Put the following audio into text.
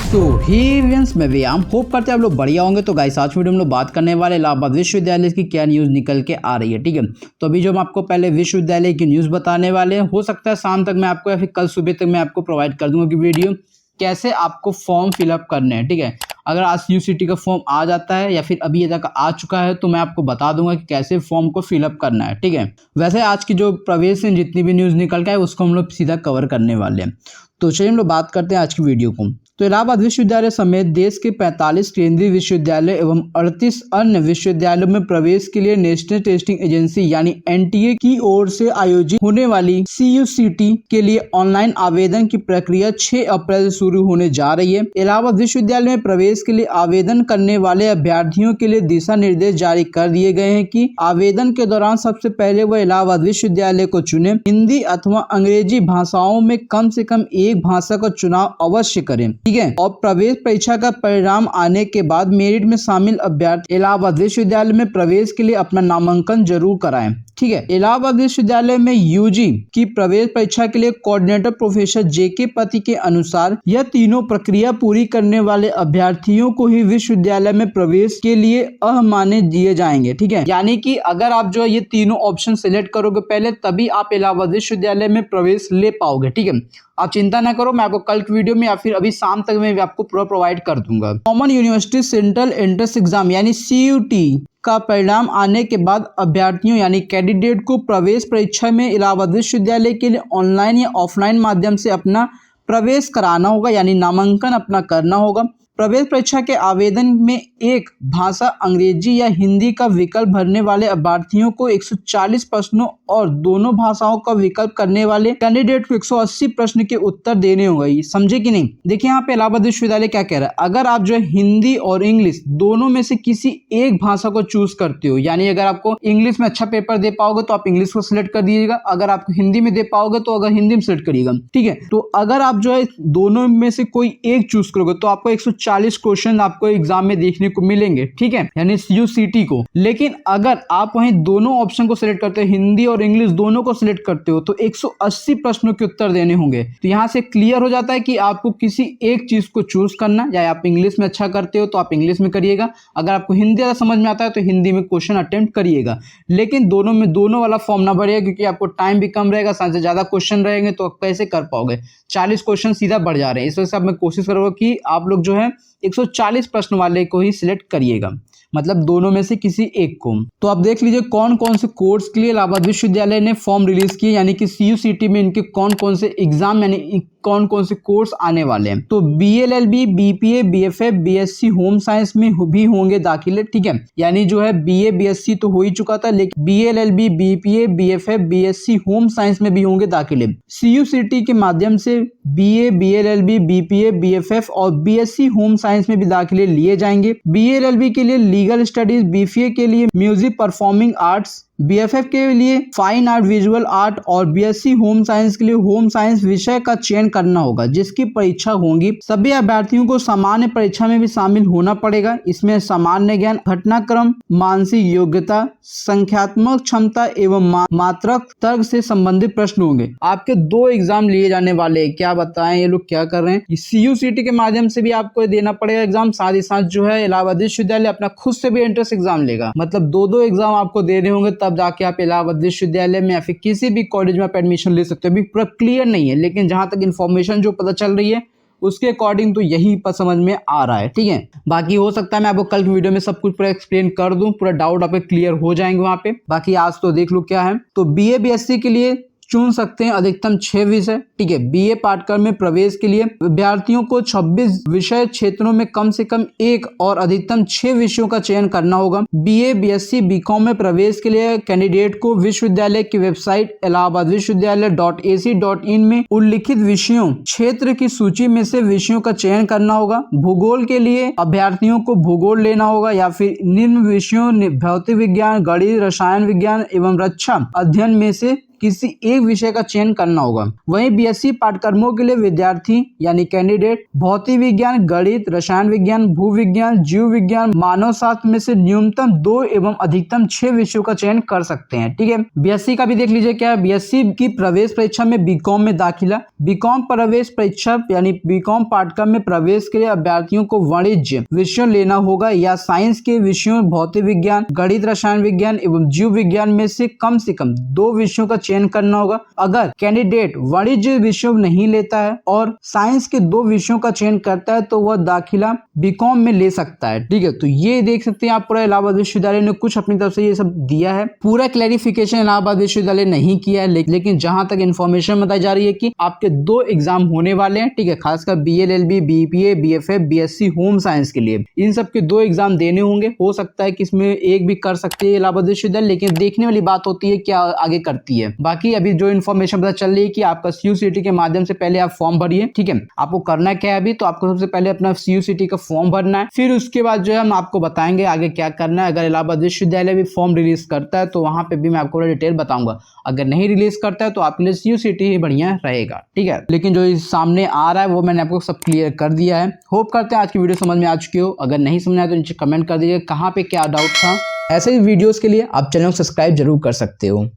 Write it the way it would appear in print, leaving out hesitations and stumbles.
तो हिवियंस में भी हम होप करते हैं आप लोग बढ़िया होंगे। तो गाइस आज वीडियो में लोग बात करने वाले इलाहाबाद विश्वविद्यालय की क्या न्यूज़ निकल के आ रही है। ठीक है, तो अभी जो हम आपको पहले विश्वविद्यालय की न्यूज़ बताने वाले हैं, हो सकता है शाम तक मैं आपको या फिर कल सुबह तक मैं आपको प्रोवाइड कर दूंगा कि वीडियो कैसे आपको फॉर्म फिलअप करने हैं। ठीक है, अगर आज यूसीटी का फॉर्म आ जाता है या फिर अभी तक आ चुका है तो मैं आपको बता दूंगा कि कैसे फॉर्म को फिलअप करना है। ठीक है, वैसे आज की जो प्रवेश से जितनी भी न्यूज़ निकल के है उसको हम लोग सीधा कवर करने वाले हैं। तो चलिए हम लोग बात करते हैं आज की वीडियो को। तो इलाहाबाद विश्वविद्यालय समेत देश के 45 केंद्रीय विश्वविद्यालय एवं 38 अन्य विश्वविद्यालयों में प्रवेश के लिए नेशनल टेस्टिंग एजेंसी यानी एनटीए की ओर से आयोजित होने वाली सीयूसीटी के लिए ऑनलाइन आवेदन की प्रक्रिया 6 अप्रैल से शुरू होने जा रही है। इलाहाबाद विश्वविद्यालय में प्रवेश के लिए आवेदन करने वाले अभ्यर्थियों के लिए दिशा निर्देश जारी कर दिए गए हैं कि आवेदन के दौरान सबसे पहले वह इलाहाबाद विश्वविद्यालय को चुने। हिंदी अथवा अंग्रेजी भाषाओं में कम से कम एक भाषा का चुनाव अवश्य करें। ठीक है, और प्रवेश परीक्षा का परिणाम आने के बाद मेरिट में शामिल अभ्यर्थी इलाहाबाद विश्वविद्यालय में प्रवेश के लिए अपना नामांकन जरूर कराएं। ठीक है, इलाहाबाद विश्वविद्यालय में यूजी की प्रवेश परीक्षा के लिए कोऑर्डिनेटर प्रोफेसर जेके पति के अनुसार यह तीनों प्रक्रिया पूरी करने वाले अभ्यर्थियों को ही विश्वविद्यालय में प्रवेश के लिए अमान्य दिए जाएंगे। ठीक है, यानी कि अगर आप जो ये तीनों ऑप्शन सिलेक्ट करोगे पहले तभी आप इलाहाबाद विश्वविद्यालय में प्रवेश ले पाओगे। ठीक है, आप चिंता ना करो, मैं आपको कल की वीडियो में या फिर अभी शाम तक में आपको पूरा प्रोवाइड कर दूंगा। Common university central entrance exam यानी सीयूटी का परिणाम आने के बाद अभ्यर्थियों यानी कैंडिडेट को प्रवेश परीक्षा में इलाहाबाद विश्वविद्यालय के लिए ऑनलाइन या ऑफलाइन माध्यम से अपना प्रवेश कराना होगा, यानी नामांकन अपना करना होगा। प्रवेश परीक्षा के आवेदन में एक भाषा अंग्रेजी या हिंदी का विकल्प भरने वाले अभ्यर्थियों को 140 प्रश्नों और दोनों भाषाओं का विकल्प करने वाले कैंडिडेट को 180 प्रश्न के उत्तर देने होंगे। समझे कि नहीं? देखिए यहाँ पे इलाहाबाद विश्वविद्यालय क्या कह रहा है, अगर आप जो है हिंदी और इंग्लिश दोनों में से किसी एक भाषा को चूज करते हो, यानी अगर आपको इंग्लिश में अच्छा पेपर दे पाओगे तो आप इंग्लिश को सिलेक्ट कर दीजिएगा, अगर आप हिंदी में दे पाओगे तो अगर हिंदी में सिलेक्ट करिएगा। ठीक है, तो अगर आप जो है दोनों में से कोई एक चूज करोगे तो आपको 140 क्वेश्चन आपको एग्जाम में देखने को मिलेंगे। ठीक है, यानी यूसीटी को। लेकिन अगर आप वहीं दोनों ऑप्शन को सिलेक्ट करते हो, हिंदी और इंग्लिश दोनों को सिलेक्ट करते हो, तो 180 प्रश्नों के उत्तर देने होंगे। तो यहां से क्लियर हो जाता है कि आपको किसी एक चीज को चूज करना, या आप इंग्लिश में अच्छा करते हो तो आप इंग्लिश में करिएगा, अगर आपको हिंदी ज्यादा समझ में आता है तो हिंदी में क्वेश्चन अटेम्प्ट करिएगा। लेकिन दोनों में दोनों वाला फॉर्म ना भरिएगा, क्योंकि आपको टाइम भी कम रहेगा, साथ से ज्यादा क्वेश्चन रहेंगे तो आप कैसे कर पाओगे। 40 क्वेश्चन सीधा बढ़ जा रहे हैं, इस वजह से आप मैं कोशिश करूंगा कि आप लोग जो है 140 प्रश्न वाले को ही सिलेक्ट करिएगा, मतलब दोनों में से किसी एक को। तो आप देख लीजिए कौन कौन से कोर्स के लिए इलाहाबाद विश्वविद्यालय ने फॉर्म रिलीज किए, यानी कि सीयूसीटी में इनके कौन कौन से एग्जाम यानी कौन कौन से कोर्स आने वाले हैं। तो BLLB, BPA, BFA, BSc home science में भी होंगे दाखिले। ठीक है, यानी जो है बीए बीएससी तो हो ही चुका था, लेकिन BLLB, BPA, BFA, BSc home science में भी होंगे दाखिले। सीयूसीटी के माध्यम से बीए, बीएलएलबी, बीपीए, बीएफएफ और बीएससी होम साइंस में भी दाखिले लिए जाएंगे। बीएलएलबी के लिए लीगल स्टडीज, बीपीए के लिए म्यूजिक परफॉर्मिंग आर्ट्स, बीएफएफ के लिए फाइन आर्ट विजुअल आर्ट और बीएससी होम साइंस के लिए होम साइंस विषय का चयन करना होगा, जिसकी परीक्षा होगी। सभी अभ्यर्थियों को सामान्य परीक्षा में भी शामिल होना पड़ेगा। इसमें सामान्य ज्ञान, घटनाक्रम, मानसिक योग्यता, संख्यात्मक क्षमता एवं मात्रक तर्क से संबंधित प्रश्न होंगे। आपके 2 एग्जाम लिए जाने वाले हैं, क्या बताएं ये लोग क्या कर रहे हैं। सीयूसीटी के माध्यम से भी आपको देना पड़ेगा एग्जाम, साथ ही साथ जो है इलाहाबाद विश्वविद्यालय अपना खुद से भी एंट्रेंस एग्जाम लेगा, मतलब 2 एग्जाम आपको देने होंगे, तब जाके आप इलाहाबाद विश्वविद्यालय में या फिर किसी भी कॉलेज में आप एडमिशन ले सकते हो। अभी पूरा क्लियर नहीं है, लेकिन जहां तक इन्फॉर्मेशन जो पता चल रही है उसके अकॉर्डिंग तो यही पर समझ में आ रहा है। ठीक है, बाकी हो सकता है मैं आपको कल की वीडियो में सब कुछ पूरा एक्सप्लेन कर दूं, पूरा डाउट आपके क्लियर हो जाएंगे वहां पे। बाकी आज तो देख लो क्या है। तो बीए बीएससी के लिए चुन सकते हैं अधिकतम 6 विषय। ठीक है, बीए पाठ्यक्रम में प्रवेश के लिए विद्यार्थियों को 26 विषय क्षेत्रों में कम से कम 1 और अधिकतम 6 विषयों का चयन करना होगा। बीए बीएससी बीकॉम में प्रवेश के लिए कैंडिडेट को विश्वविद्यालय की वेबसाइट इलाहाबाद विश्वविद्यालय.ac.in में उल्लिखित विषयों क्षेत्र की सूची में से विषयों का चयन करना होगा। भूगोल के लिए अभ्यर्थियों को भूगोल लेना होगा, या फिर निम्न विषयों भौतिक विज्ञान, गणित, रसायन विज्ञान एवं रक्षा अध्ययन में से किसी एक विषय का चयन करना होगा। वहीं बीएससी पाठ्यक्रमों के लिए विद्यार्थी यानी कैंडिडेट भौतिक विज्ञान, गणित, रसायन विज्ञान, भूविज्ञान, जीव विज्ञान, मानव शास्त्र में से न्यूनतम 2 एवं अधिकतम 6 विषयों का चयन कर सकते हैं। ठीक है, बीएससी का भी देख लीजिए क्या है। बीएससी की प्रवेश परीक्षा में बीकॉम में दाखिला, बीकॉम प्रवेश परीक्षा यानी बीकॉम पाठ्यक्रम में प्रवेश के लिए अभ्यर्थियों को वाणिज्य विषयों लेना होगा या साइंस के विषयों भौतिक विज्ञान, गणित, रसायन विज्ञान एवं जीव विज्ञान में से कम 2 विषयों का चयन करना होगा। अगर कैंडिडेट वाणिज्य विषयों नहीं लेता है और साइंस के 2 विषयों का चयन करता है तो वह दाखिला बीकॉम में ले सकता है। ठीक है, तो ये देख सकते हैं आप पूरा इलाहाबाद विश्वविद्यालय ने कुछ अपनी तरफ से ये सब दिया है। पूरा क्लैरिफिकेशन इलाहाबाद विश्वविद्यालय नहीं किया है, लेकिन जहां तक इन्फॉर्मेशन बताई जा रही है कि आपके 2 एग्जाम होने वाले हैं। ठीक है, खासकर BLLB, BPA, BFA, BSc home science के लिए इन सब के 2 एग्जाम देने होंगे। हो सकता है कि इसमें एक भी कर सकती है इलाहाबाद विश्वविद्यालय, लेकिन देखने वाली बात होती है क्या आगे करती है। बाकी अभी जो इन्फॉर्मेशन पता चल रही है कि आपका सीयूसीटी के माध्यम से पहले आप फॉर्म भरिए। ठीक है, आपको करना क्या है अभी, तो आपको सबसे पहले अपना सीयूसीटी का फॉर्म भरना है, फिर उसके बाद जो है हम आपको बताएंगे आगे क्या करना है। अगर इलाहाबाद विश्वविद्यालय भी फॉर्म रिलीज करता है तो वहां पे भी मैं आपको डिटेल बताऊंगा। अगर नहीं रिलीज करता है तो आपके लिए सीयूसीटी ही बढ़िया रहेगा। ठीक है, लेकिन जो सामने आ रहा है वो मैंने आपको सब क्लियर कर दिया है। होप करते हैं आज की वीडियो समझ में आ चुकी हो। अगर नहीं समझ आया तो नीचे कमेंट कर दीजिए कहाँ पे क्या डाउट था। ऐसे ही वीडियोस के लिए आप चैनल को सब्सक्राइब जरूर कर सकते हो।